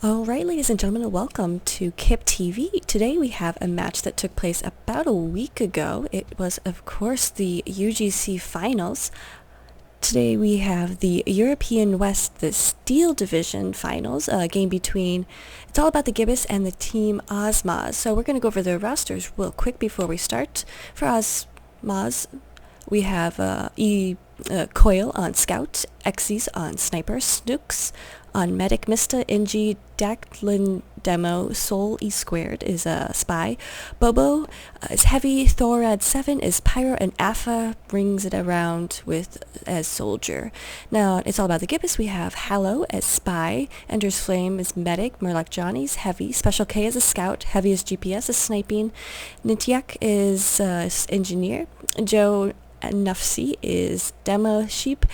Alright, ladies and gentlemen, welcome to KIP TV. Today we have a match that took place about a week ago. It was, of course, the UGC Finals. Today we have the European West Steel Division Finals, a game between, it's all about the Gibus and the team Osmoz. So we're going to go over the rosters real quick before we start. For Osmoz, we have Coil on Scout, Xyz on Sniper, Snooks on Medic, Mista, NG, Daclin Demo, Soul E Squared is a Spy, Bobo is Heavy, Thorad 7 is Pyro, and Afa brings it around with as Soldier. Now, it's all about the Gibus. We have Hallow as Spy, Ender's Flame is Medic, Murloc Johnny's Heavy, Special K is a Scout, Heavy is GPS is Sniping, Nitiak is Engineer, Joe Nufsi is Demo, Sheep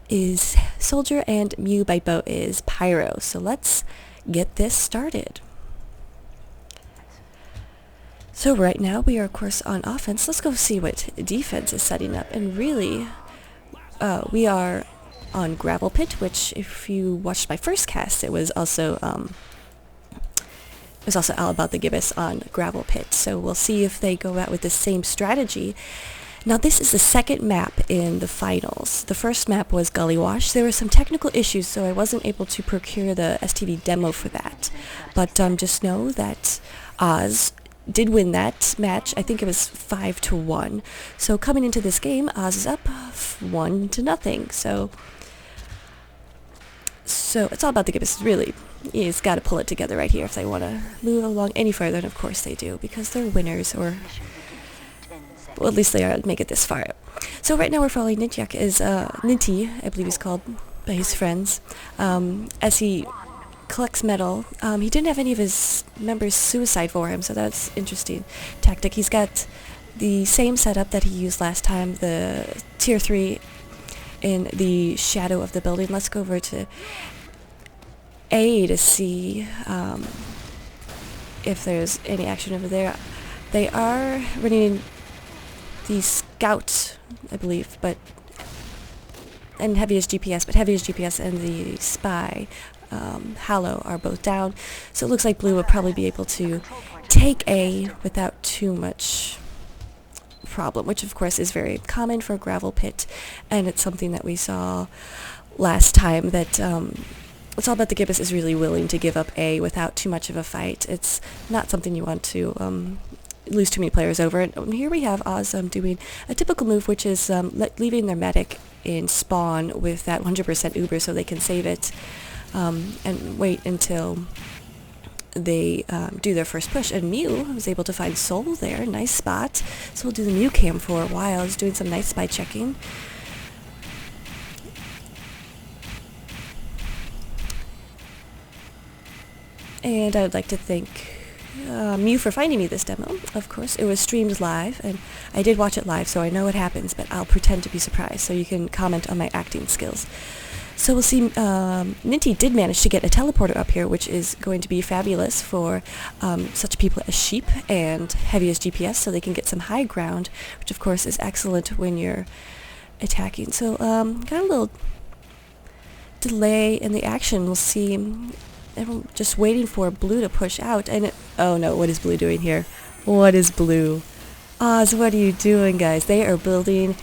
is Soldier, and Mew by Boat is Pyro. So let's get this started. So right now we are of course on offense. Let's go see what defense is setting up. And really, we are on Gravelpit, which if you watched my first cast, it was also all about the Gibus on Gravelpit. So we'll see if they go out with the same strategy. Now this is the second map in the finals. The first map was Gullywash. There were some technical issues, so I wasn't able to procure the STV demo for that. But just know that Oz did win that match. I think it was 5-1. So coming into this game, Oz is up 1-0. So it's all about the Gibus, really. He's got to pull it together right here if they want to move along any further, and of course they do, because they're winners, or well, at least they are, make it this far. So right now we're following Nitiak is Ninti, I believe he's called by his friends, as he collects metal. He didn't have any of his members suicide for him, so that's interesting tactic. He's got the same setup that he used last time, the tier 3 in the shadow of the building. Let's go over to A to see if there's any action over there. They are running the Scout, I believe, and Heavy is GPS, but Heavy is GPS and the Spy, Hallow, are both down. So it looks like Blue will probably be able to take A without too much problem, which of course is very common for Gravelpit, and it's something that we saw last time, that it's all about the Gibus is really willing to give up A without too much of a fight. It's not something you want to lose too many players over. And here we have Oz doing a typical move, which is leaving their medic in spawn with that 100% Uber so they can save it and wait until they do their first push. And Mew was able to find Soul there, nice spot. So we'll do the Mew cam for a while. He's doing some nice spy checking. And I would like to thank Mew for finding me this demo. Of course, it was streamed live, and I did watch it live, so I know what happens, but I'll pretend to be surprised, so you can comment on my acting skills. So we'll see, Ninti did manage to get a teleporter up here, which is going to be fabulous for such people as Sheep and Heavy as GPS, so they can get some high ground, which of course is excellent when you're attacking. So, got a little delay in the action. We'll see. Everyone just waiting for Blue to push out, and oh no, what is Blue doing here? What is Blue? Oz, what are you doing, guys? They are building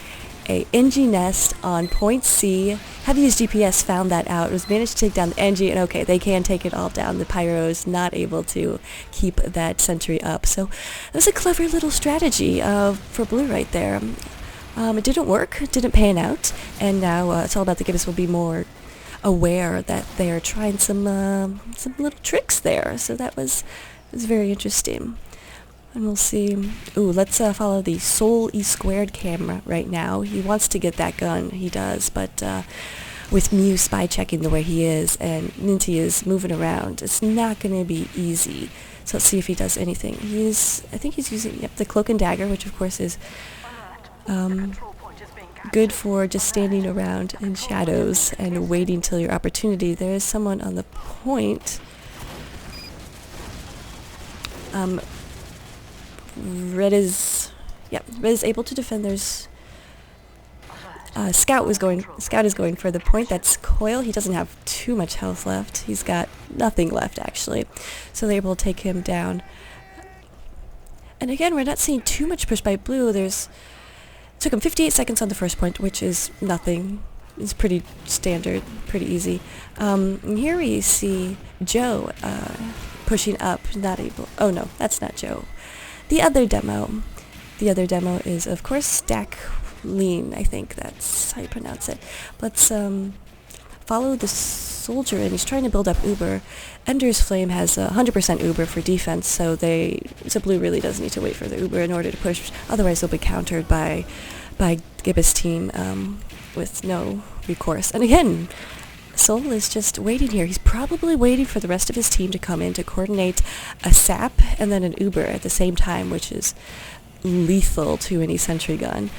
a NG nest on point C. Heavy as GPS found that out. It was managed to take down the NG, and okay, they can take it all down. The Pyro's not able to keep that sentry up. So it was a clever little strategy for Blue right there. It didn't work, it didn't pan out, and now it's all about the Gibus will be more aware that they are trying some little tricks there. So that was very interesting. And we'll see. Ooh, let's follow the Soul E Squared camera right now. He wants to get that gun, he does, but with Mew spy checking the way he is, and Ninti is moving around, it's not going to be easy. So let's see if he does anything. I think he's using, the Cloak and Dagger, which of course is good for just standing around in shadows and waiting till your opportunity. There is someone on the point. Red is able to defend. There's Scout is going for the point. That's Coil. He doesn't have too much health left. He's got nothing left, actually. So they're able to take him down. And again, we're not seeing too much push by Blue. Took him 58 seconds on the first point, which is nothing. It's pretty standard, pretty easy. And here we see Joe pushing up, not able... Oh no, that's not Joe. The other demo is, of course, Stack Lean. I think that's how you pronounce it. Let's follow the soldier, and he's trying to build up Uber. Ender's Flame has 100% Uber for defense, so Blue really does need to wait for the Uber in order to push. Otherwise, they'll be countered by Gibus team with no recourse. And again, Soul is just waiting here. He's probably waiting for the rest of his team to come in to coordinate a sap and then an Uber at the same time, which is lethal to any sentry gun.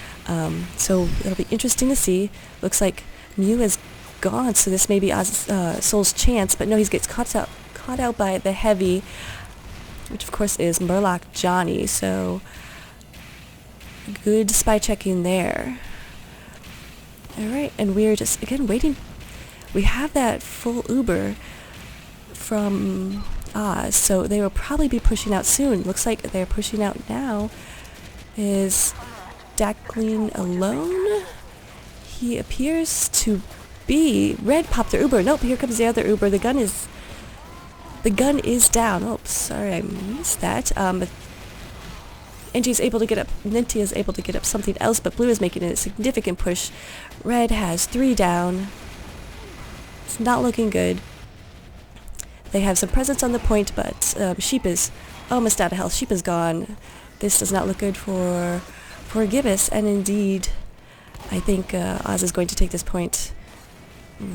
So it'll be interesting to see. Looks like Mew is gone, so this may be Soul's chance, but no, he gets caught out by the heavy, which of course is Murloc Johnny, so good spy checking there. Alright, and we're just, again, waiting. We have that full Uber from Oz, so they will probably be pushing out soon. Looks like they're pushing out now. Is Dackling alone? He appears to be. Red popped their Uber. Nope, here comes the other Uber. The gun is down. Oh, sorry, I missed that. But Ninty is able to get up something else, but Blue is making a significant push. Red has 3 down. It's not looking good. They have some presence on the point, but Sheep is almost out of health. Sheep is gone. This does not look good for Gibus, and indeed, I think Oz is going to take this point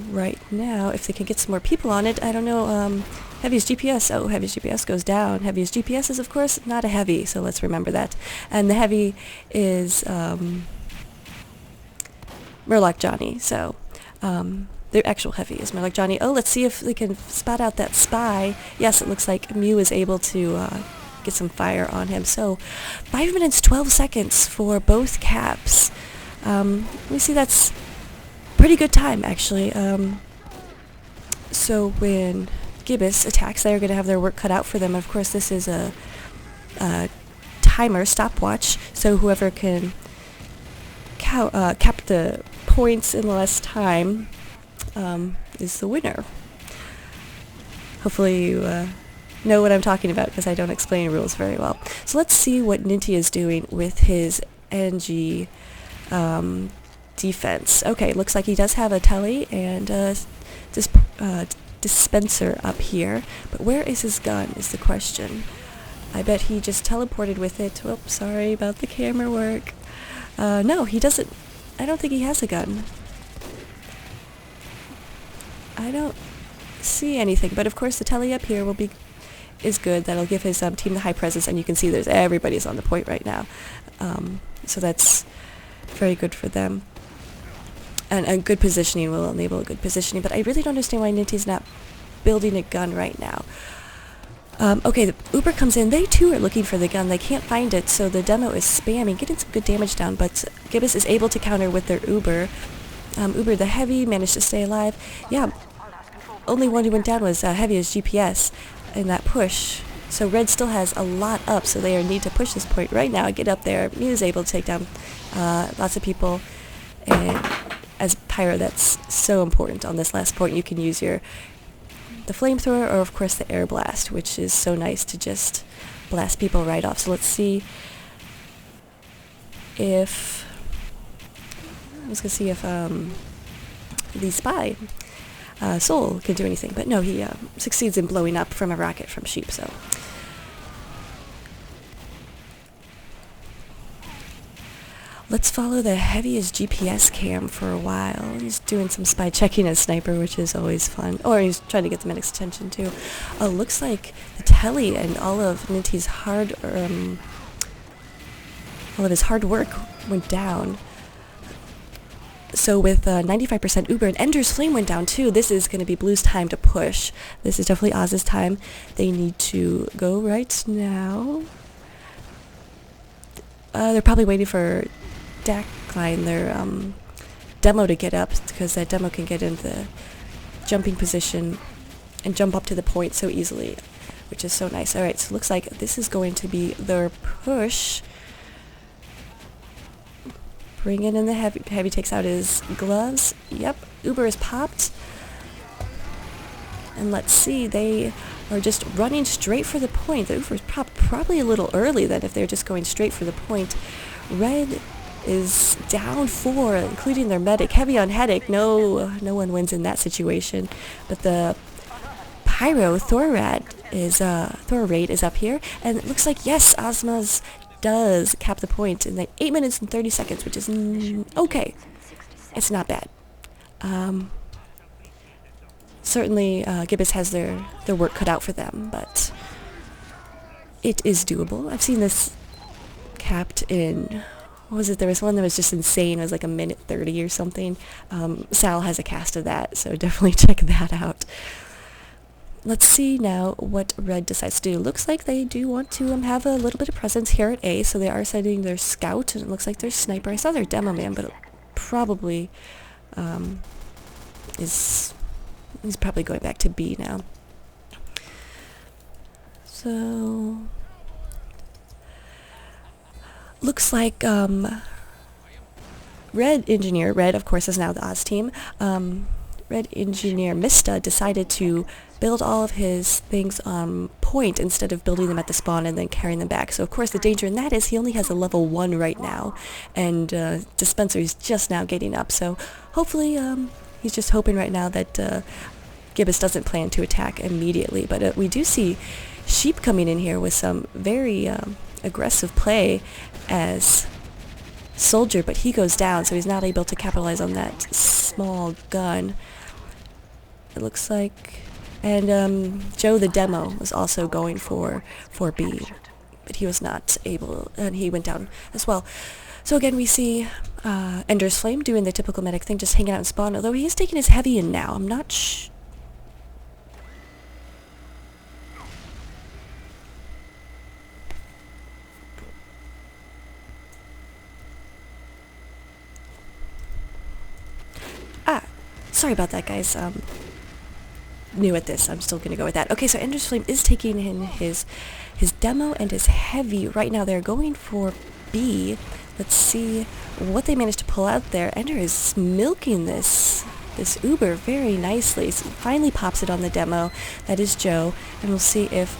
right now. If they can get some more people on it, I don't know. Heavy's GPS. Oh, Heavy's GPS goes down. Heavy's GPS is, of course, not a Heavy, so let's remember that. And the Heavy is Murloc Johnny, so the actual Heavy is Murloc Johnny. Oh, let's see if they can spot out that spy. Yes, it looks like Mew is able to get some fire on him. So 5 minutes 12 seconds for both caps. We see that's pretty good time, actually. So when Gibus attacks, they're going to have their work cut out for them. Of course, this is a timer, stopwatch, so whoever can cap the points in less time is the winner. Hopefully you know what I'm talking about, because I don't explain rules very well. So let's see what Ninty is doing with his NG defense. Okay, looks like he does have a telly and dispenser up here, but where is his gun is the question. I bet he just teleported with it. Oh, sorry about the camera work. No, he doesn't. I don't think he has a gun. I don't see anything, but of course the telly up here is good. That'll give his team the high presence, and you can see everybody's on the point right now. So that's very good for them. And good positioning will enable a good positioning, but I really don't understand why Ninty's not building a gun right now. Okay, the Uber comes in. They too are looking for the gun. They can't find it, so the demo is spamming, getting some good damage down, but Gibus is able to counter with their Uber. Uber the Heavy managed to stay alive. Yeah, only one who went down was Heavy's GPS in that push. So Red still has a lot up, so they need to push this point right now, get up there. Mew is able to take down lots of people, and as Pyro, that's so important on this last point. You can use the flamethrower, or of course the air blast, which is so nice to just blast people right off. So let's see if the spy Soul can do anything, but no, he succeeds in blowing up from a rocket from Sheep. So let's follow the Heavy's GPS cam for a while. He's doing some spy checking as Sniper, which is always fun. Or he's trying to get the medic's attention too. Oh, looks like the telly and all of Ninty's hard work went down. So with 95% Uber, and Ender's Flame went down too. This is going to be Blue's time to push. This is definitely Oz's time. They need to go right now. They're probably waiting for Dackline, their demo to get up, because that demo can get in the jumping position and jump up to the point so easily, which is so nice. Alright, so it looks like this is going to be their push. Bringing in the heavy. Heavy takes out his gloves. Yep, Uber is popped. And let's see, they are just running straight for the point. The Uber is probably a little early then if they're just going straight for the point. Red is down 4, including their medic. Heavy on headache. No one wins in that situation. But the Pyro Thorrad is up here, and it looks like, yes, Osmoz does cap the point in like 8 minutes and 30 seconds, which is okay. It's not bad. Certainly, Gibus has their work cut out for them, but it is doable. I've seen this capped in, what was it? There was one that was just insane. It was like 1:30 or something. Sal has a cast of that, so definitely check that out. Let's see now what Red decides to do. Looks like they do want to have a little bit of presence here at A, so they are sending their scout, and it looks like their sniper. I saw their demo man, but it probably is probably going back to B now. So looks like Red of course is now the Oz team. Red Engineer Mista decided to build all of his things on point instead of building them at the spawn and then carrying them back. So of course the danger in that is he only has a level 1 right now, and Dispenser is just now getting up. So hopefully he's just hoping right now that Gibus doesn't plan to attack immediately. But we do see Sheep coming in here with some very aggressive play as Soldier, but he goes down, so he's not able to capitalize on that small gun, it looks like. And Joe the demo was also going for B, but he was not able, and he went down as well. So again, we see Ender's Flame doing the typical medic thing, just hanging out in spawn, although he is taking his heavy in now. I'm not sorry about that, guys. New at this. I'm still gonna go with that. Okay, so Ender's Flame is taking in his demo and his heavy. Right now they're going for B. Let's see what they managed to pull out there. Ender is milking this Uber very nicely. So finally pops it on the demo. That is Joe, and we'll see if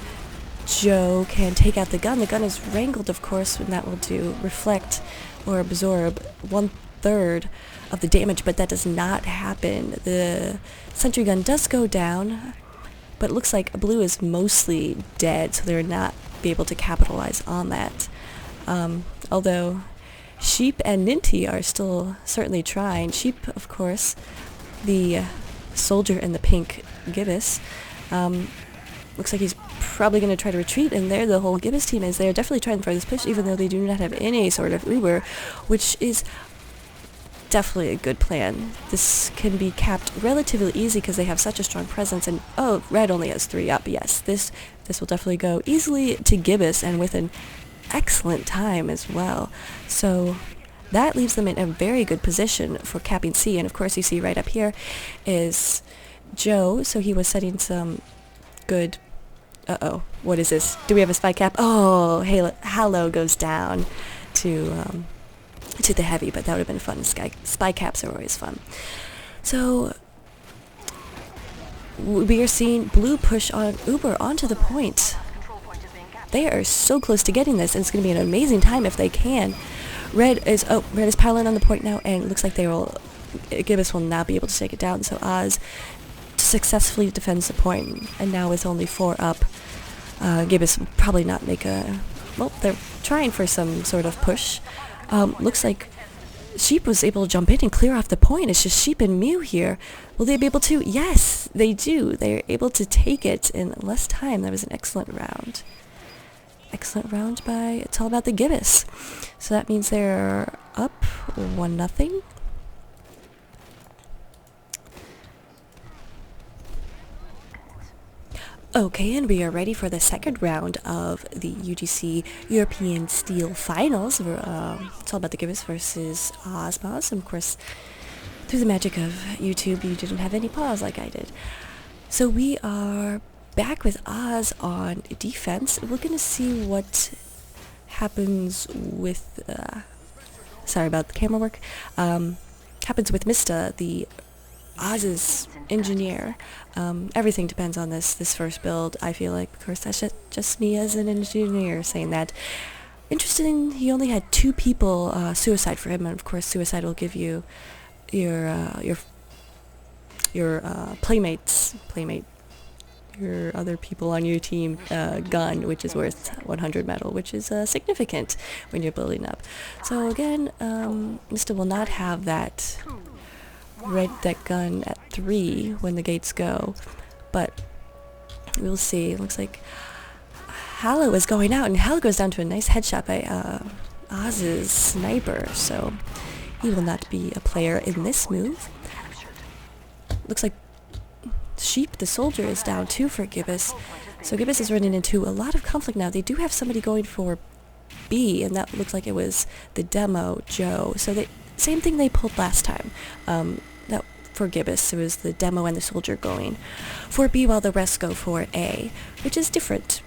Joe can take out the gun. The gun is wrangled, of course, and that will do reflect or absorb 1/3 of the damage, but that does not happen. The sentry gun does go down, but it looks like Blue is mostly dead, so they're not be able to capitalize on that. Although Sheep and Ninty are still certainly trying. Sheep, of course, the Soldier and the pink Gibus. Looks like he's probably going to try to retreat, and there the whole Gibus team is there, definitely trying for this push, even though they do not have any sort of Uber, which is definitely a good plan. This can be capped relatively easy because they have such a strong presence, and oh, Red only has 3 up. Yes, this will definitely go easily to Gibus, and with an excellent time as well. So that leaves them in a very good position for capping C, and of course you see right up here is Joe, so he was setting some good... Uh-oh, what is this? Do we have a spy cap? Oh, Halo goes down to the heavy, but that would have been fun. Spy caps are always fun. So we are seeing Blue push on Uber onto the point. They are so close to getting this, and it's going to be an amazing time if they can. Red is piling on the point now, and it looks like Gibus will not be able to take it down. So Oz successfully defends the point, and now with only 4 up, Gibus will probably not make a... Well, they're trying for some sort of push. Looks like Sheep was able to jump in and clear off the point. It's just Sheep and Mew here. Will they be able to? Yes, they do. They're able to take it in less time. That was an excellent round. Excellent round by It's All About the Gibus. So that means they're up 1-0. Okay, and we are ready for the second round of the UGC European Steel Finals. It's All About the Gibus versus Osmoz. And of course, through the magic of YouTube, you didn't have any pause like I did. So we are back with Oz on defense. We're going to see what happens with... sorry about the camera work. Happens with Mista, the Oz's engineer. Everything depends on this first build, I feel like. Of course, that's just me as an engineer saying that. Interesting, he only had 2 people suicide for him, and of course suicide will give you your playmate, your other people on your team gun, which is worth 100 metal, which is significant when you're building up. So again, Mista will not have that gun at 3 when the gates go, but we'll see. It looks like Hallow is going out, and Hallow goes down to a nice headshot by Oz's sniper, so he will not be a player in this move. Looks like Sheep, the soldier, is down too for Gibus. So Gibus is running into a lot of conflict now. They do have somebody going for B, and that looks like it was the demo, Joe. So same thing they pulled last time. That for Gibus, it was the demo and the soldier going for B while the rest go for A, which is different.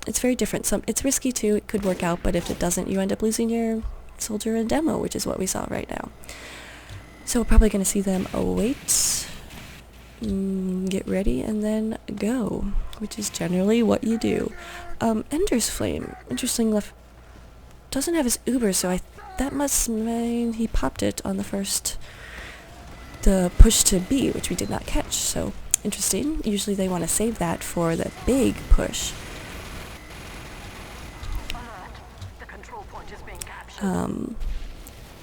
It's very different. It's risky too. It could work out, but if it doesn't, you end up losing your soldier and demo, which is what we saw right now. So we're probably going to see them await, get ready, and then go, which is generally what you do. Ender's Flame, interesting, doesn't have his Uber, so that must mean he popped it on the push to B, which we did not catch, so interesting. Usually they want to save that for the big push.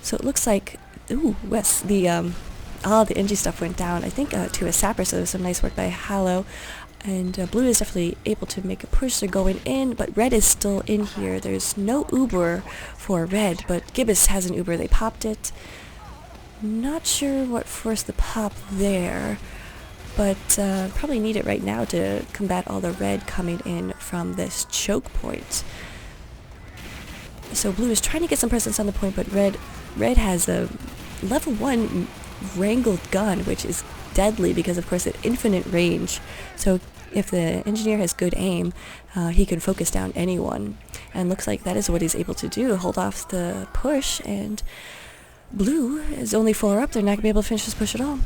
So it looks like, Wes, all the NG stuff went down, I think, to a sapper, so there was some nice work by Hallow. And Blue is definitely able to make a push. They're going in, but Red is still in here. There's no Uber for Red, but Gibus has an Uber. They popped it. Not sure what forced the pop there, but probably need it right now to combat all the Red coming in from this choke point. So Blue is trying to get some presence on the point, but Red has a level 1 wrangled gun, which is deadly because, of course, at infinite range. So if the engineer has good aim, he can focus down anyone. And looks like that is what he's able to do, hold off the push, and Blue is only 4 up. They're not going to be able to finish this push at all.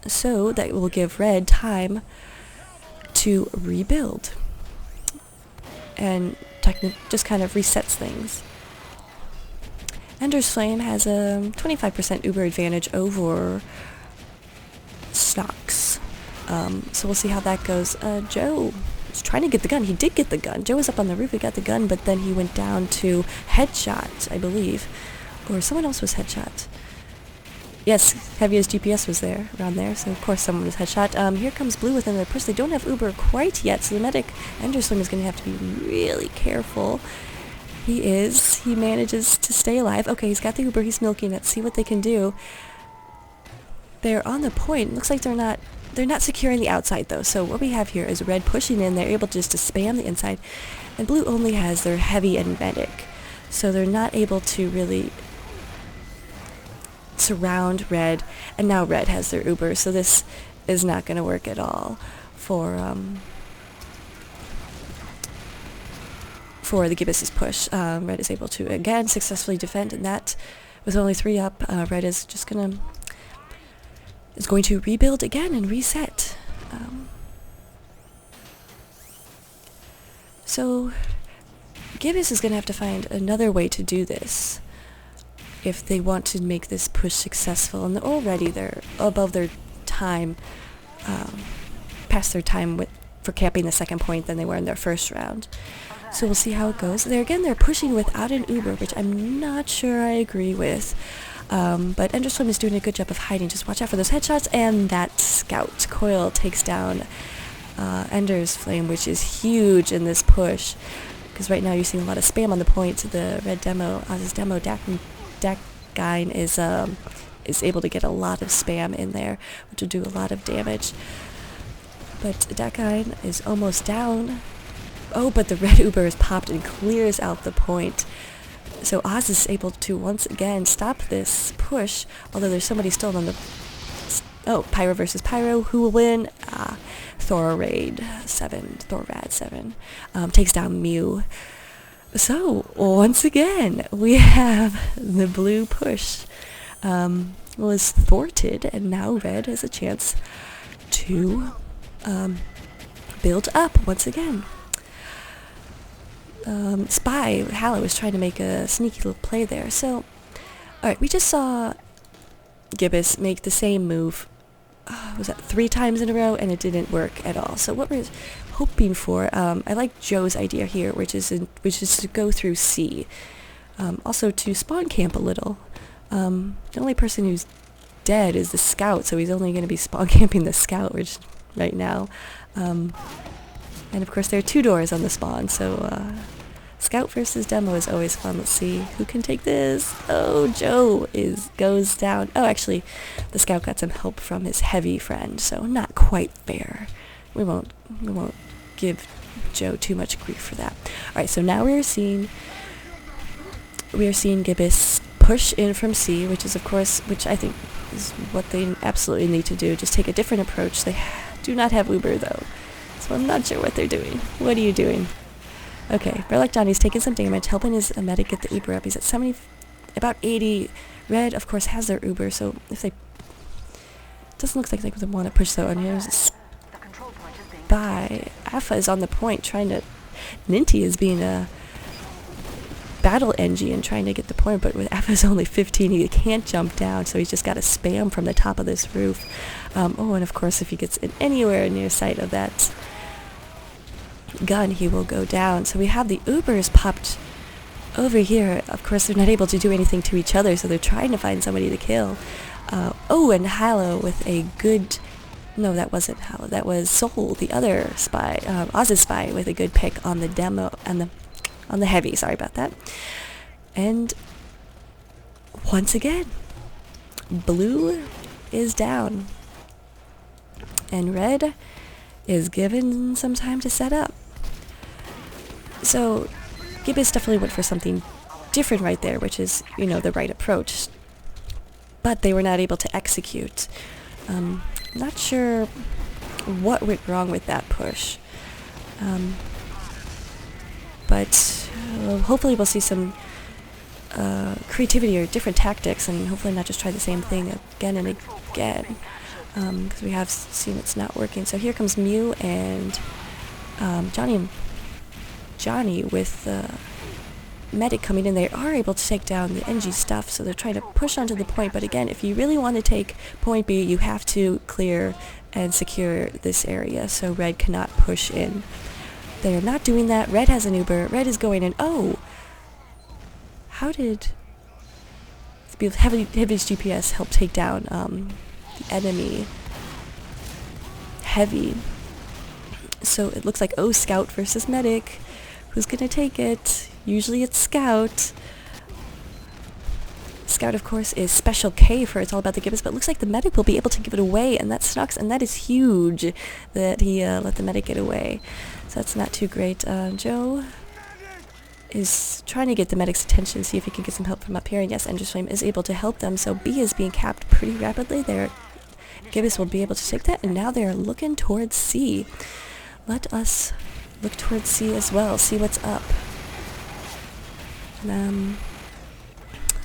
So that will give Red time to rebuild. And just kind of resets things. Ender's Flame has a 25% Uber advantage over Snox. So we'll see how that goes. Joe was trying to get the gun. He did get the gun. Joe was up on the roof. He got the gun, but then he went down to headshot, I believe. Or someone else was headshot. Yes, Heavy's GPS was there, around there, so of course someone was headshot. Here comes Blue within the push. They don't have Uber quite yet, so the medic, Ender's Flame, is going to have to be really careful. He manages to stay alive. Okay, he's got the Uber, he's milking it. See what they can do. They're on the point. Looks like they're not securing the outside though. So what we have here is Red pushing in. They're able just to spam the inside. And Blue only has their Heavy and medic. So they're not able to really surround Red. And now Red has their Uber. So this is not going to work at all for the Gibus' push. Red is able to again successfully defend, and that with only 3 up, Red is just going to rebuild again and reset. So Gibus is going to have to find another way to do this if they want to make this push successful, and already they're above their time, past their time for camping the second point than they were in their first round. So we'll see how it goes. They're pushing without an Uber, which I'm not sure I agree with. But Ender's Flame is doing a good job of hiding. Just watch out for those headshots, and that scout coil takes down Ender's Flame, which is huge in this push. Because right now you're seeing a lot of spam on the point. The Red demo, Oz's demo, Dakine is able to get a lot of spam in there, which will do a lot of damage. But Dakine is almost down. Oh, but the Red Uber is popped and clears out the point. So Oz is able to once again stop this push, although there's somebody still on the... Oh, Pyro versus Pyro. Who will win? Thorrad 7 takes down Mew. So, once again, we have the blue push was thwarted, and now Red has a chance to build up once again. Spy, Hallow, was trying to make a sneaky little play there. So, alright, we just saw Gibus make the same move, was that 3 times in a row, and it didn't work at all. So what we're hoping for, I like Joe's idea here, which is to go through C. Also to spawn camp a little. The only person who's dead is the scout, so he's only going to be spawn camping the scout right now. And of course there are 2 doors on the spawn, so scout versus demo is always fun. Let's see who can take this. Oh, Joe goes down. Oh, actually, the scout got some help from his heavy friend, so not quite fair. We won't give Joe too much grief for that. All right, so now we are seeing Gibus push in from C, which I think is what they absolutely need to do. Just take a different approach. They do not have Uber though, so I'm not sure what they're doing. What are you doing? Okay, Burlock Johnny's taking some damage, helping his medic get the Uber up. He's at 70, about 80. Red, of course, has their Uber, so if they... Doesn't look like they want to push though. And here's a Spy. Alpha is on the point, trying to... Ninty is being a battle NG and trying to get the point, but with Alpha's only 15, he can't jump down, so he's just got to spam from the top of this roof. Oh, and of course, if he gets anywhere near sight of that gun, he will go down. So we have the Ubers popped over here. Of course, they're not able to do anything to each other, so they're trying to find somebody to kill. Oh, and Hallow with a good... No, that wasn't Hallow. That was Soul, the other spy, Oz's spy, with a good pick on the demo and on the heavy. Sorry about that. And once again, blue is down, and red is given some time to set up. So Gibus definitely went for something different right there, which is, the right approach. But they were not able to execute. Not sure what went wrong with that push. But hopefully we'll see some creativity or different tactics, and hopefully not just try the same thing again and again. Because we have seen it's not working. So here comes Mew and Johnny with the medic coming in. They are able to take down the NG stuff, so they're trying to push onto the point. But again, if you really want to take point B, you have to clear and secure this area, so red cannot push in. They are not doing that. Red has an Uber. Red is going in. Oh! How did... Heavy's GPS help take down the enemy heavy? So it looks like, Scout versus medic. Who's gonna take it? Usually it's Scout. Scout, of course, is Special K for It's All About the Gibus, but it looks like the medic will be able to give it away, and that sucks, and that is huge that he let the medic get away. So that's not too great. Joe is trying to get the medic's attention, see if he can get some help from up here, and yes, Ender's Flame is able to help them, so B is being capped pretty rapidly there. Gibus will be able to take that, and now they're looking towards C. Let us look towards C as well, see what's up.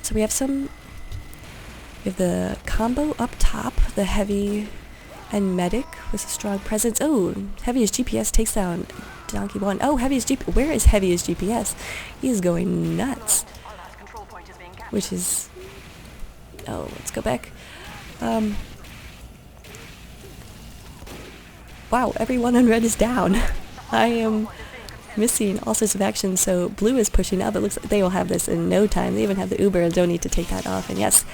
So we have the combo up top, the heavy and medic with a strong presence. Oh, Heavy's GPS takes down Donkey 1. Oh, Heavy's GPS. Where is Heavy's GPS? He is going nuts. Which is... Oh, let's go back. Wow, everyone on red is down. I am missing all sorts of action, so blue is pushing up. It looks like they will have this in no time. They even have the Uber and don't need to take that off. And yes,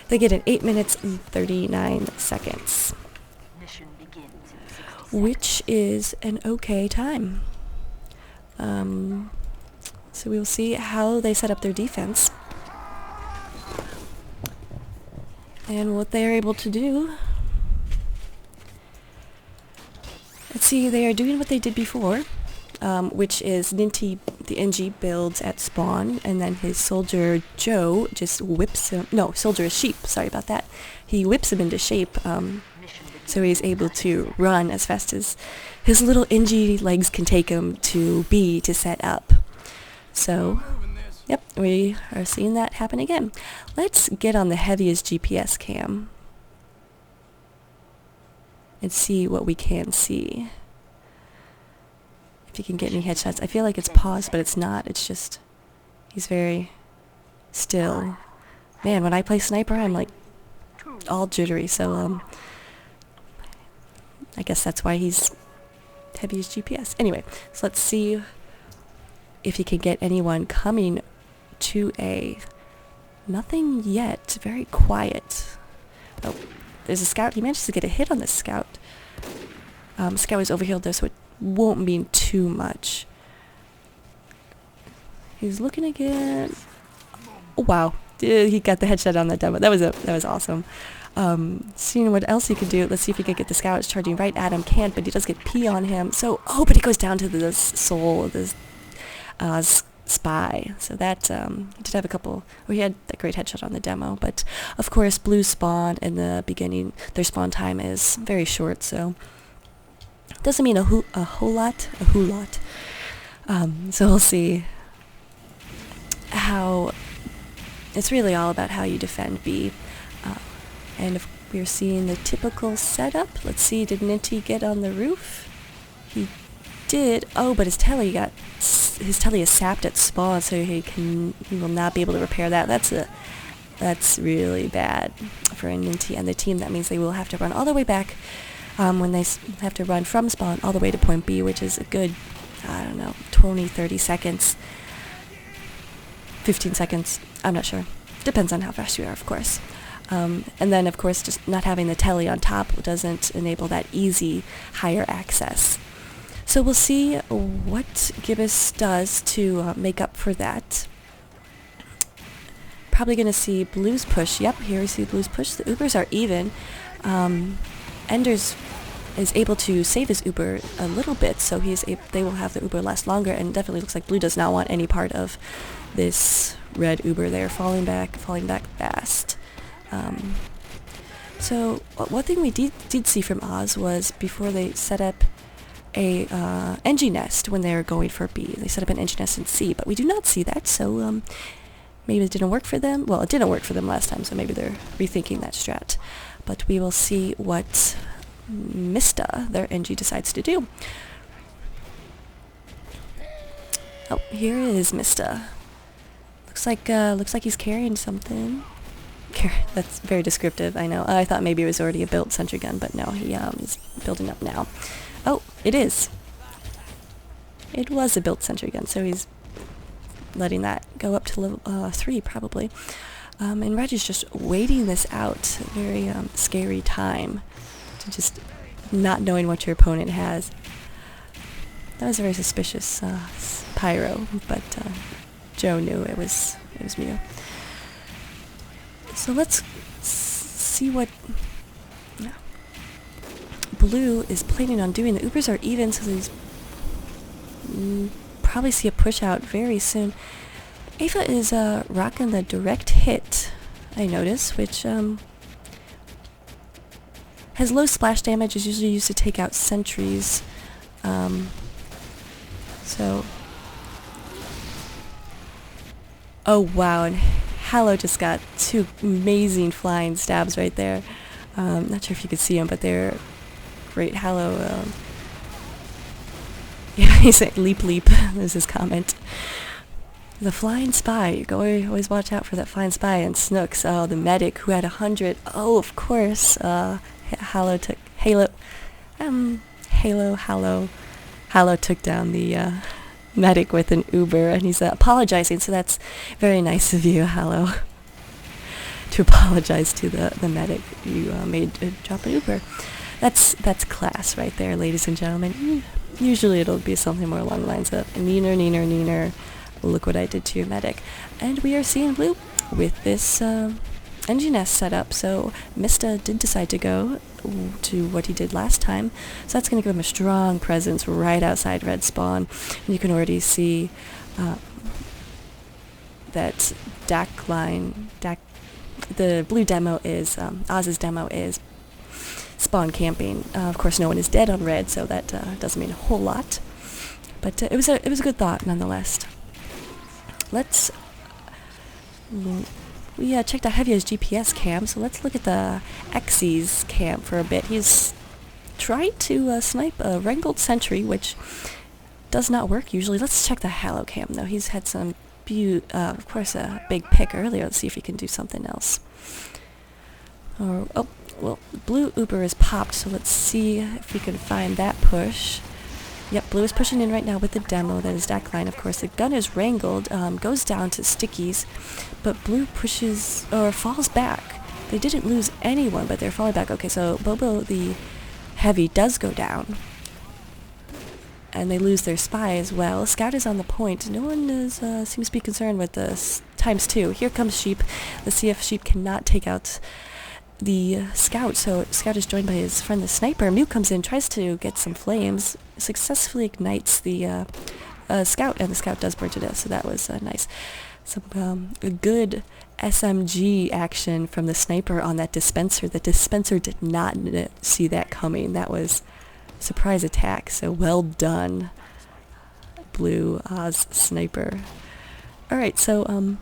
they get it 8 minutes and 39 seconds. Which is an okay time. So we'll see how they set up their defense. And what they are able to do. Let's see, they are doing what they did before. which is Ninty, the NG, builds at spawn, and then his soldier Joe just whips him. No, soldier is sheep. Sorry about that. He whips him into shape, so he's able to run as fast as his little NG legs can take him to B to set up. So, yep, we are seeing that happen again. Let's get on the heaviest GPS cam and see what we can see. If you can get any headshots. I feel like it's paused, but it's not. It's just, he's very still. Man, when I play sniper, I'm like all jittery, so I guess that's why he's heaviest GPS. Anyway, so let's see if you can get anyone coming to A. Nothing yet. Very quiet. Oh, there's a scout. He manages to get a hit on this scout. Scout is overhealed though, so it won't mean too much. He's looking again. Oh, wow. He got the headshot on that demo. That was awesome. Seeing what else he could do. Let's see if he could get the scout. It's charging right at him. Can't, but he does get P on him. So, but he goes down to the soul of this spy. So that, he did have a couple, he had that great headshot on the demo. But, of course, blue spawn in the beginning. Their spawn time is very short, so doesn't mean a whole lot. So we'll see how, it's really all about how you defend B. And if we're seeing the typical setup, let's see, did Ninty get on the roof? He did. Oh, but his telly is sapped at spawn, so he will not be able to repair that. That's really bad for Ninty and the team. That means they will have to run all the way back when they have to run from spawn all the way to point B, which is a good, I don't know, 20, 30 seconds, 15 seconds. I'm not sure. Depends on how fast you are, of course. And then, of course, just not having the telly on top doesn't enable that easy higher access. So we'll see what Gibus does to make up for that. Probably going to see Blues push. Yep, here we see Blues push. The Ubers are even. Enders is able to save his Uber a little bit, so they will have the Uber last longer, and definitely looks like Blue does not want any part of this red Uber there, falling back fast. So one thing we did see from Oz was before they set up a NG nest when they were going for B. They set up an NG nest in C, but we do not see that, so maybe it didn't work for them. Well, it didn't work for them last time, so maybe they're rethinking that strat. But we will see what Mista, their NG, decides to do. Oh, here is Mista. Looks like he's carrying something. That's very descriptive, I know. I thought maybe it was already a built sentry gun, but no, he's building up now. Oh, it is. It was a built sentry gun, so he's letting that go up to level 3, probably. And Reggie's just waiting this out. A very scary time to just not knowing what your opponent has. That was a very suspicious pyro, but Joe knew it was Mew. So let's see what Blue is planning on doing. The Ubers are even, so he's probably see a push out very soon. Ava is rocking the direct hit, I notice, which has low splash damage, is usually used to take out sentries. So, oh wow, and Hallow just got 2 amazing flying stabs right there. Not sure if you could see them, but they're great. Hallow, yeah, he's like leap leap, there's his comment. The flying spy, you always watch out for that flying spy. And Snooks, oh, the medic who had 100. Oh, of course, Hallow took down the medic with an Uber, and he's apologizing, so that's very nice of you, Hallow, to apologize to the medic you made drop an Uber. That's class right there, ladies and gentlemen. Usually it'll be something more along the lines of neener, look what I did to your medic. And we are seeing Blue with this engine nest set up, so Mista did decide to go to what he did last time. So that's going to give him a strong presence right outside red spawn. And you can already see that the blue demo is, Oz's demo is spawn camping. Of course, no one is dead on red, so that doesn't mean a whole lot. But it was a good thought nonetheless. We checked out Heavy's GPS cam, so let's look at the Xy's cam for a bit. He's tried to snipe a wrangled sentry, which does not work usually. Let's check the Halo cam, though. He's had some, of course, a big pick earlier. Let's see if he can do something else. Oh, well, blue Uber is popped, so let's see if we can find that push. Yep, blue is pushing in right now with the demo. That is Dak line, of course. The gun is wrangled, goes down to stickies, but blue pushes, or falls back. They didn't lose anyone, but they're falling back. Okay, so Bobo the Heavy does go down, and they lose their spy as well. Scout is on the point. No one is seems to be concerned with this ×2. Here comes Sheep. Let's see if Sheep cannot take out the Scout. So Scout is joined by his friend the Sniper. Mew comes in, tries to get some flames, successfully ignites the Scout, and the Scout does burn to death, so that was nice. Some good SMG action from the Sniper on that dispenser. The dispenser did not see that coming. That was a surprise attack, so well done, blue Oz Sniper. Alright, so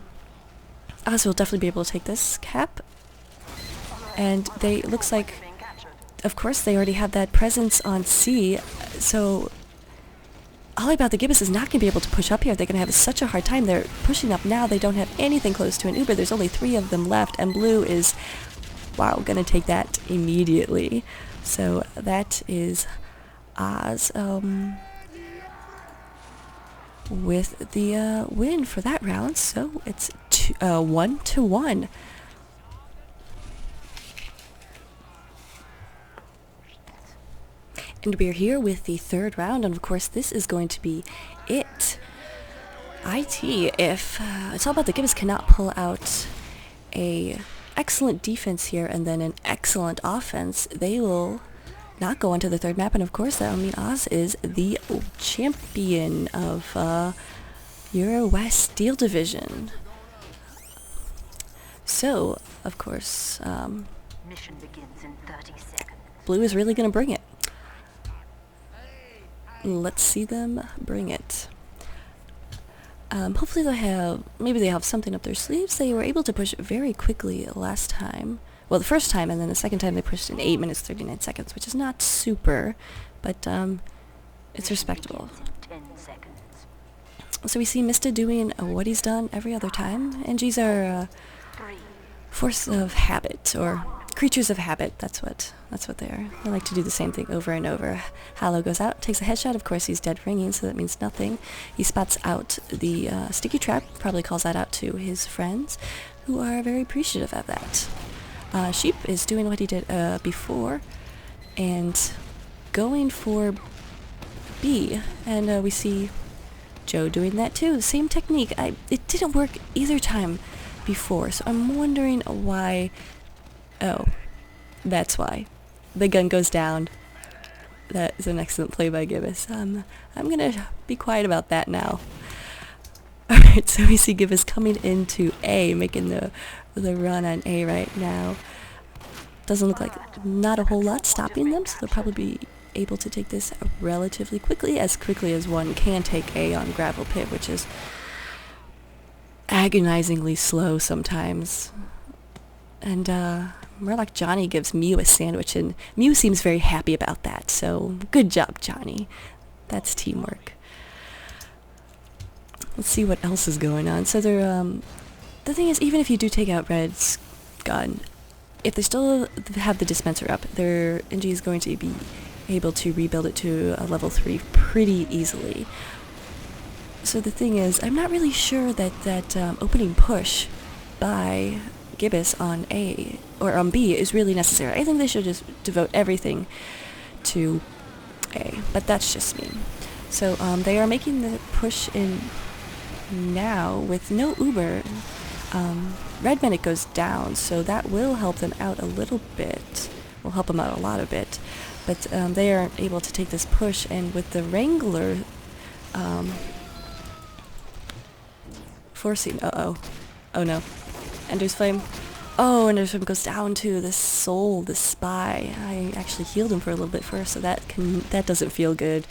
Oz will definitely be able to take this cap. And looks like, of course, they already have that presence on C, so all about the Gibus is not going to be able to push up here. They're going to have such a hard time. They're pushing up now. They don't have anything close to an Uber. There's only 3 of them left, and blue is, wow, going to take that immediately. So that is Oz with the win for that round. So it's 1-1. And we're here with the 3rd round, and of course this is going to be it. IT, if it's all about the Gibus cannot pull out a excellent defense here and then an excellent offense, they will not go onto the 3rd map, and of course that will mean Oz is the champion of Euro West Steel Division. So, of course, mission begins in 30 seconds. blue is really going to bring it. Let's see them bring it. Hopefully maybe they have something up their sleeves. They were able to push very quickly last time. Well, the first time, and then the second time they pushed in 8 minutes 39 seconds, which is not super, but it's respectable. 10 seconds. So we see Mista doing what he's done every other time. NGs are 3, force of habit, or creatures of habit. That's what they are. They like to do the same thing over and over. Halo goes out, takes a headshot. Of course, he's dead ringing, so that means nothing. He spots out the sticky trap, probably calls that out to his friends, who are very appreciative of that. Sheep is doing what he did before, and going for B, and we see Joe doing that too. Same technique. It didn't work either time before, so I'm wondering why. Oh, that's why. The gun goes down. That is an excellent play by Gibus. I'm gonna be quiet about that now. Alright, so we see Gibus coming into A, making the run on A right now. Doesn't look like not a whole lot stopping them, so they'll probably be able to take this relatively quickly as one can take A on Gravelpit, which is agonizingly slow sometimes. And Murloc Johnny gives Mew a sandwich, and Mew seems very happy about that, so good job, Johnny. That's teamwork. Let's see what else is going on. So they're, the thing is, even if you do take out Red's gun, if they still have the dispenser up, their NG is going to be able to rebuild it to a level 3 pretty easily. So the thing is, I'm not really sure that opening push by Gibus on A, or on B, is really necessary. I think they should just devote everything to A, but that's just me. So they are making the push in now with no Uber. Red Medic goes down, so that will help them out a little bit. Will help them out a lot a bit. But they aren't able to take this push, and with the Wrangler forcing... Uh-oh. Oh no. Ender's Flame. Oh, Ender's Flame goes down to the soul, the spy. I actually healed him for a little bit first, so that doesn't feel good.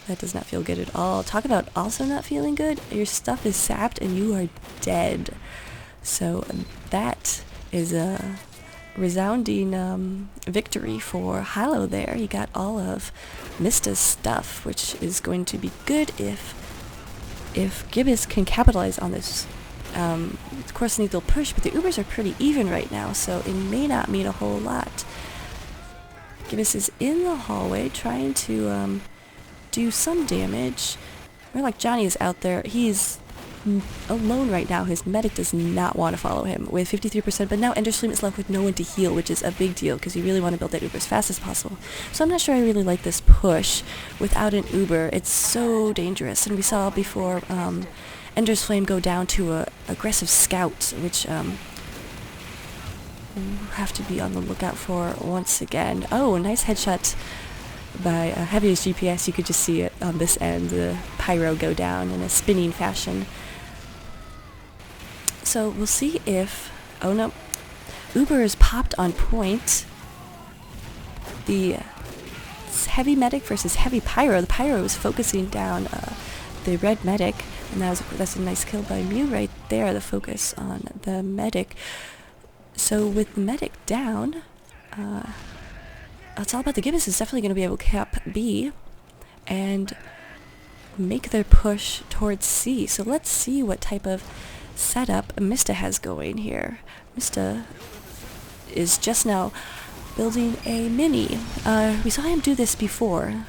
That does not feel good at all. Talk about also not feeling good. Your stuff is sapped and you are dead. So that is a resounding victory for Hilo there. He got all of Mista's stuff, which is going to be good if Gibus can capitalize on this. Of course, they'll push, but the Ubers are pretty even right now, so it may not mean a whole lot. Gibus is in the hallway trying to do some damage. More like Johnny is out there. He's alone right now. His medic does not want to follow him with 53%, but now Enderstream is left with no one to heal, which is a big deal because you really want to build that Uber as fast as possible. So I'm not sure I really like this push without an Uber. It's so dangerous, and we saw before Ender's Flame go down to a aggressive scout, which we'll have to be on the lookout for once again. Oh, nice headshot by Heavy's GPS. You could just see it on this end, the pyro go down in a spinning fashion. So we'll see if... Oh no. Uber is popped on point. The heavy medic versus heavy pyro. The pyro is focusing down the red medic, and that's a nice kill by Mew right there, the focus on the medic. So with the medic down, it's all about the Gibus is definitely going to be able to cap B and make their push towards C. So let's see what type of setup Mista has going here. Mista is just now building a mini. We saw him do this before.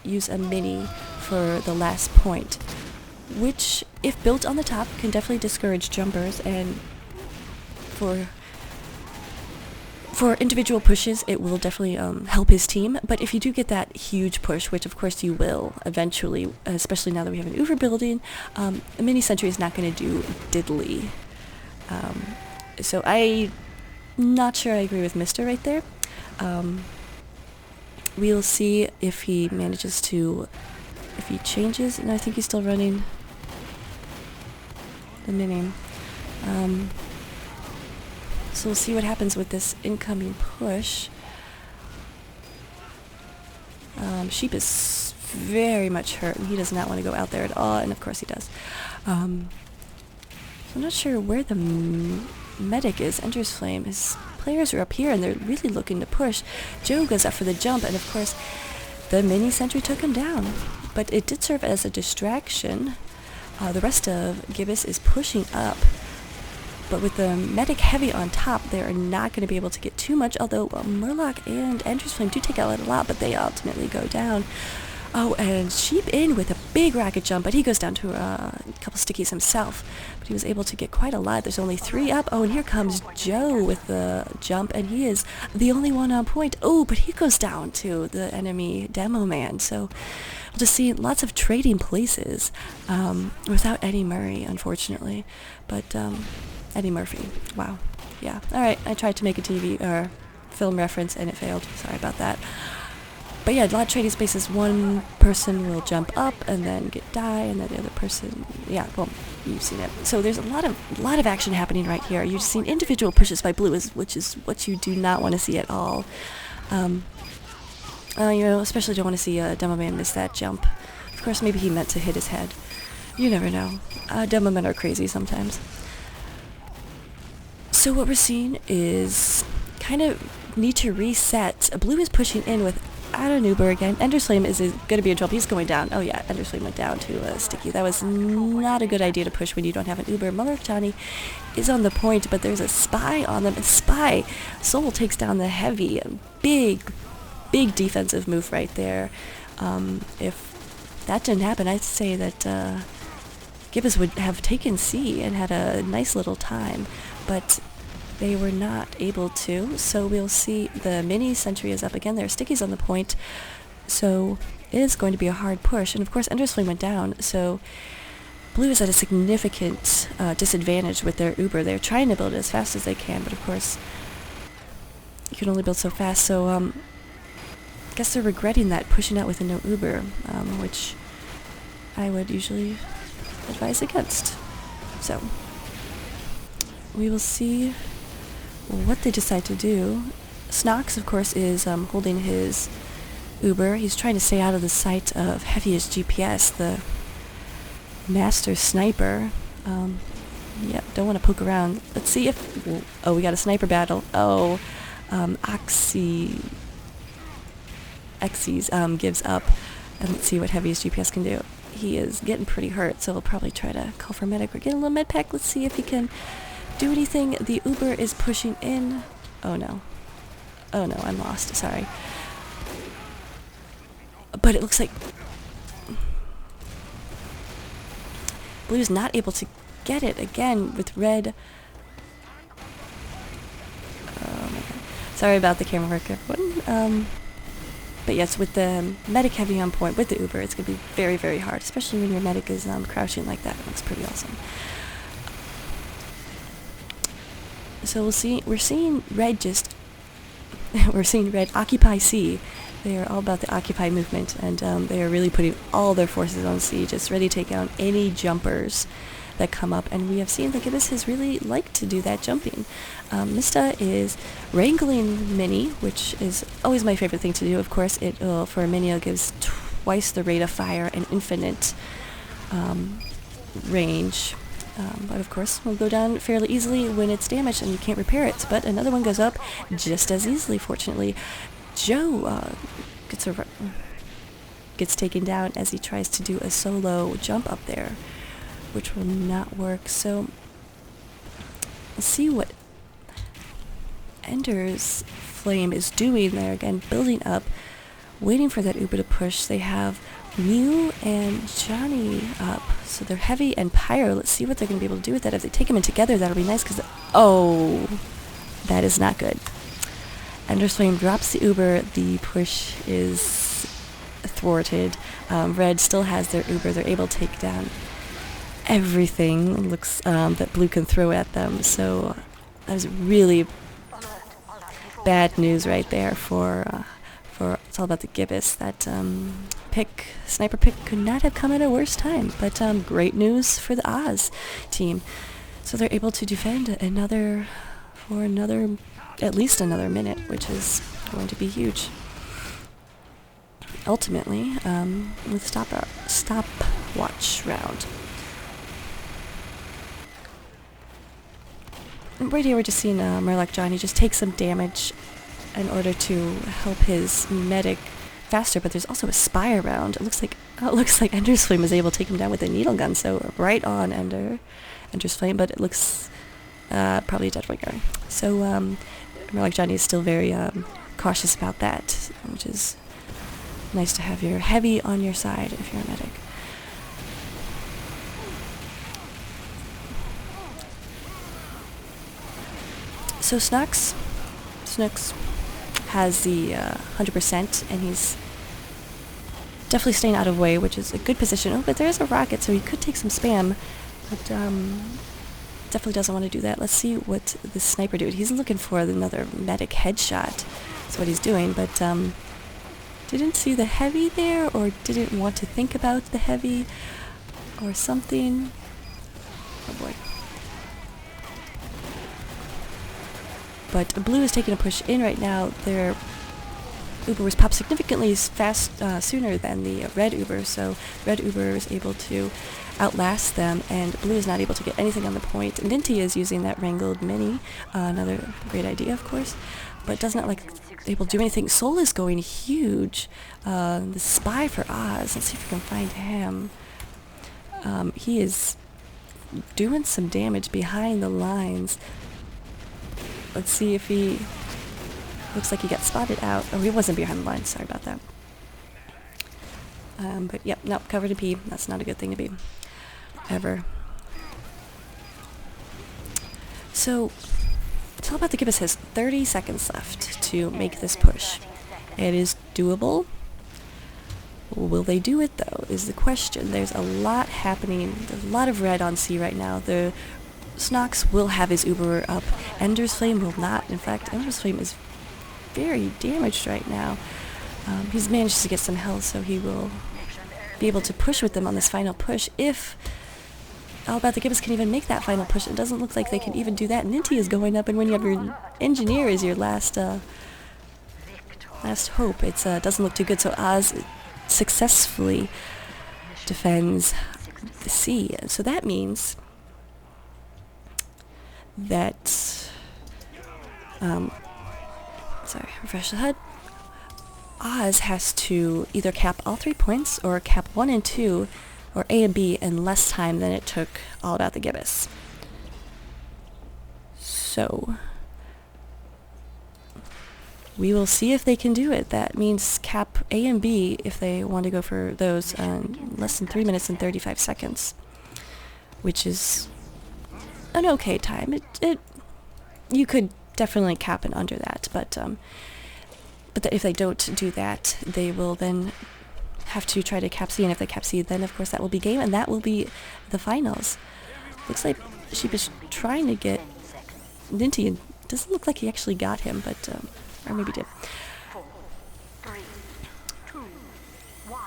Use a mini for the last point, which, if built on the top, can definitely discourage jumpers, and for individual pushes, it will definitely help his team. But if you do get that huge push, which of course you will eventually, especially now that we have an Uber building, a mini sentry is not going to do diddly. So I'm not sure I agree with Mista right there. We'll see if he manages to, if he changes, and I think he's still running the mini. So we'll see what happens with this incoming push. Sheep is very much hurt, and he does not want to go out there at all, and of course he does. So I'm not sure where the medic is. Ender's Flame. His players are up here, and they're really looking to push. Joe goes up for the jump, and of course the mini sentry took him down. But it did serve as a distraction. The rest of Gibus is pushing up. But with the medic heavy on top, they are not going to be able to get too much, although Murloc and Ender's Flame do take out a lot, but they ultimately go down. Oh, and Sheep in with a big rocket jump, but he goes down to a couple stickies himself. But he was able to get quite a lot. There's only 3 up. Oh, and here comes Joe with the jump, and he is the only one on point. Oh, but he goes down to the enemy demo man. So we'll just see lots of trading places without Eddie Murray, unfortunately. But Eddie Murphy. Wow. Yeah. All right. I tried to make a TV or film reference, and it failed. Sorry about that. But yeah, a lot of trading spaces. One person will jump up and then die, and then the other person, yeah, well, you've seen it. So there's a lot of action happening right here. You've seen individual pushes by Blue, which is what you do not want to see at all. You know, especially don't want to see a demo man miss that jump. Of course, maybe he meant to hit his head. You never know. Demo men are crazy sometimes. So what we're seeing is kind of need to reset. Blue is pushing in with an Uber again. Ender's Flame is going to be in trouble. He's going down. Oh yeah, Ender's Flame went down to a sticky. That was not a good idea to push when you don't have an Uber. Mother of Johnny is on the point, but there's a spy on them. And Spy Soul takes down the heavy. Big defensive move right there. If that didn't happen, I'd say that Gibus would have taken C and had a nice little time, but they were not able to. So we'll see the mini sentry is up again. There are stickies on the point, so it is going to be a hard push. And of course Ender's Flame went down, so Blue is at a significant disadvantage with their Uber. They're trying to build it as fast as they can, but of course, you can only build so fast. So, I guess they're regretting that, pushing out with a no Uber, which I would usually advise against. So, we will see what they decide to do. Snox, of course, is holding his Uber. He's trying to stay out of the sight of Heavy's GPS, the master sniper. Yeah, don't want to poke around. Let's see if... Oh, we got a sniper battle. Oh, Exes gives up. And let's see what Heavy's GPS can do. He is getting pretty hurt, so we'll probably try to call for medic. We're getting a little med pack. Let's see if he can do anything. The Uber is pushing in. Oh no. Oh no, I'm lost. Sorry. But it looks like Blue's not able to get it again with red. Oh my god. Sorry about the camera work, everyone. But yes, with the medic heavy on point with the Uber, it's going to be very, very hard, especially when your medic is crouching like that. It looks pretty awesome. So we'll see. We're seeing red just... we're seeing red occupy C. They are all about the Occupy movement, and they are really putting all their forces on C, just ready to take down any jumpers that come up. And we have seen that Gibus has really liked to do that jumping. Mista is wrangling Mini, which is always my favorite thing to do. Of course, it for a Mini, it gives twice the rate of fire and infinite range. But of course, will go down fairly easily when it's damaged and you can't repair it. But another one goes up just as easily, fortunately. Joe gets taken down as he tries to do a solo jump up there, which will not work. So let's see what Ender's Flame is doing there. Again, building up, waiting for that Uber to push. They have Mew and Johnny up, so they're heavy and pyro. Let's see what they're going to be able to do with that. If they take them in together, that'll be nice, because oh, that is not good. Ender's Flame drops the Uber. The push is thwarted. Red still has their Uber. They're able to take down everything looks that Blue can throw at them. So that was really bad news right there for it's all about the Gibus. That sniper pick could not have come at a worse time. But great news for the Oz team. So they're able to defend at least another minute, which is going to be huge. Ultimately, with stopwatch round. And right here we're just seeing Murloc Johnny just take some damage in order to help his medic faster, but there's also a spy around. It looks like Ender's Flame was able to take him down with a needle gun, so right on Ender's Flame, but it looks probably a dead winger. So Murloc Johnny is still very cautious about that, which is nice to have your heavy on your side if you're a medic. So Snooks has the 100%, and he's definitely staying out of way, which is a good position. Oh, but there is a rocket, so he could take some spam, but definitely doesn't want to do that. Let's see what the sniper did. He's looking for another medic headshot. That's what he's doing, but didn't see the heavy there, or didn't want to think about the heavy, or something. Oh boy. But Blue is taking a push in right now. Their Uber was popped significantly sooner than the red Uber, so red Uber is able to outlast them, and Blue is not able to get anything on the point. And Ninty is using that wrangled Mini, another great idea, of course, but does not able to do anything. Soul is going huge. The spy for Oz. Let's see if we can find him. He is doing some damage behind the lines. Let's see if he... Looks like he got spotted out. Oh, he wasn't behind the lines. Sorry about that. But yep, nope, covered in pee. That's not a good thing to be. Ever. So, it's all about the Gibus has 30 seconds left to make this push. It is doable. Will they do it, though, is the question. There's a lot happening. There's a lot of red on C right now. The Snox will have his Uber up. Ender's Flame will not. In fact, Ender's Flame is very damaged right now. He's managed to get some health, so he will be able to push with them on this final push. If all about the Gibus can even make that final push, it doesn't look like they can even do that. Ninty is going up, and when you have your Engineer as your last hope, it doesn't look too good. So Oz successfully defends the C. So that means that, sorry, refresh the HUD. Oz has to either cap all 3 points or cap 1 and 2, or A and B, in less time than it took All About the Gibus. So we will see if they can do it. That means cap A and B if they want to go for those less than 3 minutes and 35 seconds, which is an okay time. You could definitely cap it under that, but if they don't do that, they will then have to try to cap C, and if they cap C, then of course that will be game, and that will be the finals. Looks like Sheep is trying to get Ninty, and doesn't look like he actually got him, but or maybe did.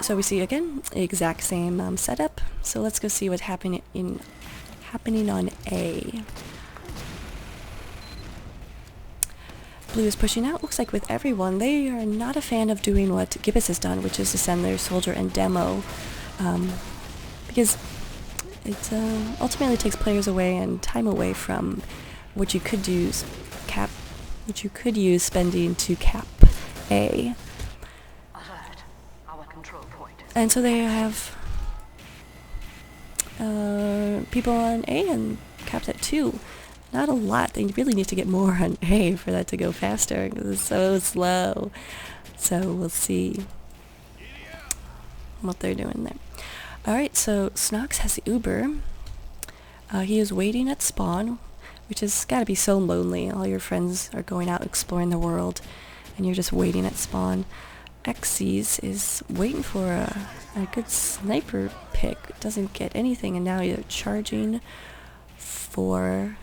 So we see again exact same setup. So let's go see what's happening on A. Blue is pushing out. Looks like with everyone, they are not a fan of doing what Gibus has done, which is to send their soldier and demo, because it ultimately takes players away and time away from what you could use spending to cap A. Alert. Our control point. And so they have people on A and capped at 2. Not a lot. They really need to get more on A for that to go faster, because it's so slow. So we'll see what they're doing there. Alright, so Snox has the Uber. He is waiting at spawn, which has got to be so lonely. All your friends are going out exploring the world, and you're just waiting at spawn. Xyz is waiting for a good sniper pick. Doesn't get anything, and now you're charging for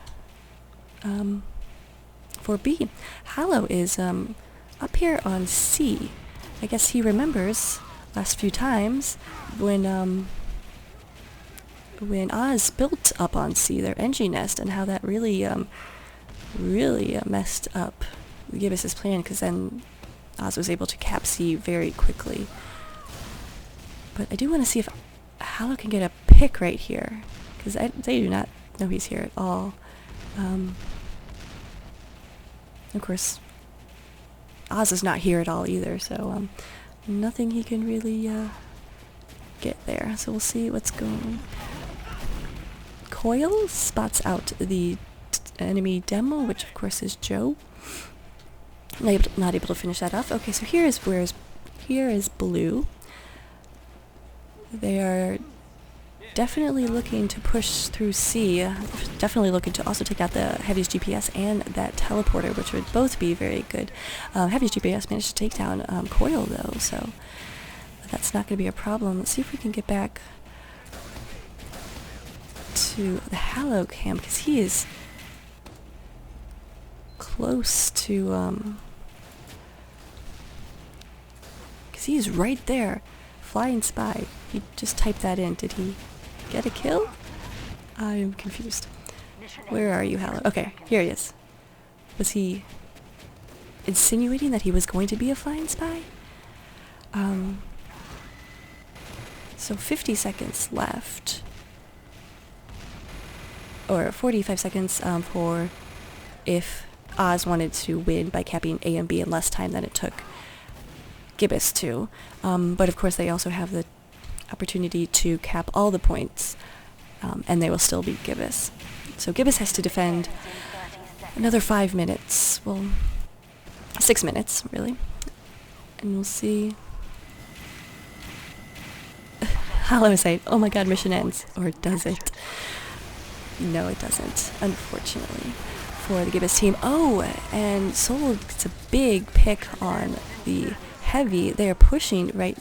B. Hallow is up here on C. I guess he remembers last few times when Oz built up on C, their NG nest, and how that really messed up Gibus' plan, because then Oz was able to cap C very quickly. But I do want to see if Hallow can get a pick right here, because they do not know he's here at all. Of course, Oz is not here at all either, so nothing he can really get there. So we'll see what's going on. Coil spots out the enemy demo, which of course is Joe. Not able to finish that off. Okay, so here is Blue. They are definitely looking to push through C. Definitely looking to also take out the Heavy's GPS and that teleporter, which would both be very good. Heavy's GPS managed to take down Coil though, so that's not going to be a problem. Let's see if we can get back to the Hallow camp, because he is close to because he is right there. Flying Spy. He just typed that in. Did he get a kill? I'm confused. Where are you, Hallow? Okay, here he is. Was he insinuating that he was going to be a Flying Spy? So 50 seconds left. Or 45 seconds for if Oz wanted to win by capping A and B in less time than it took Gibus to. But of course they also have the opportunity to cap all the points, and they will still beat Gibus. So Gibus has to defend another 5 minutes. Well, 6 minutes, really. And we'll see. Hallow say, oh my god, mission ends. Or does it? No, it doesn't, unfortunately, for the Gibus team. Oh, and Soul gets a big pick on the Heavy. They are pushing right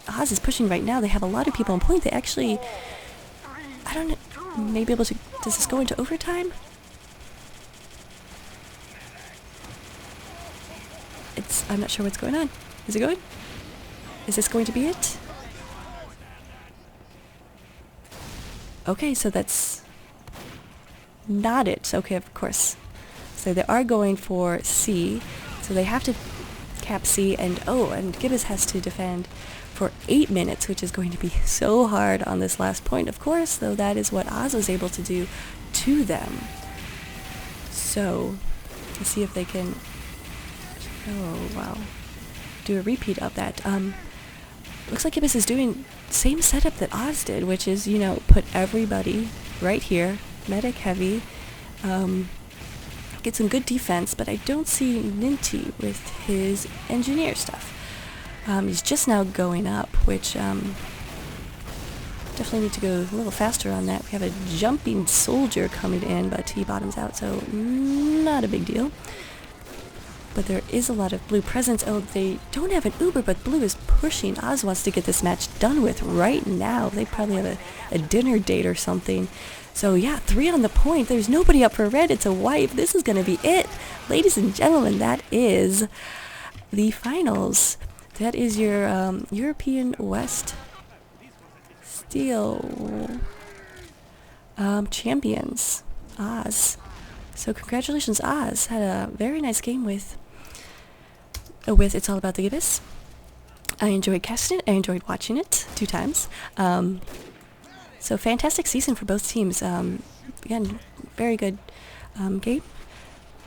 Oz is pushing right now. They have a lot of people on point. They actually, I don't know, maybe able to, does this go into overtime? I'm not sure what's going on. Is it going? Is this going to be it? Okay, so that's not it. Okay, of course. So they are going for C. So they have to cap C, and Gibus has to defend for 8 minutes, which is going to be so hard on this last point, of course, though that is what Oz was able to do to them. So, let's see if they can, oh wow, do a repeat of that. Looks like Gibus is doing same setup that Oz did, which is, you know, put everybody right here, medic heavy, get some good defense, but I don't see Ninty with his engineer stuff. He's just now going up, which definitely need to go a little faster on that. We have a jumping soldier coming in, but he bottoms out, so not a big deal. But there is a lot of blue presence. Oh, they don't have an Uber, but blue is pushing. Oz wants to get this match done with right now. They probably have a dinner date or something. So yeah, 3 on the point. There's nobody up for red. It's a wipe. This is going to be it. Ladies and gentlemen, that is the finals. That is your European West Steel champions, Oz. So congratulations, Oz. Had a very nice game with It's All About the Gibus. I enjoyed casting it. I enjoyed watching it 2 times. So fantastic season for both teams. Again, very good game.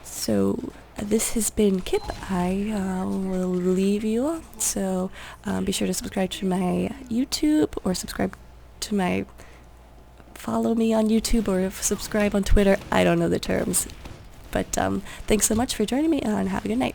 So this has been Kip. I will leave you all. So be sure to subscribe to my YouTube, or follow me on YouTube, or subscribe on Twitter. I don't know the terms. But thanks so much for joining me, and have a good night.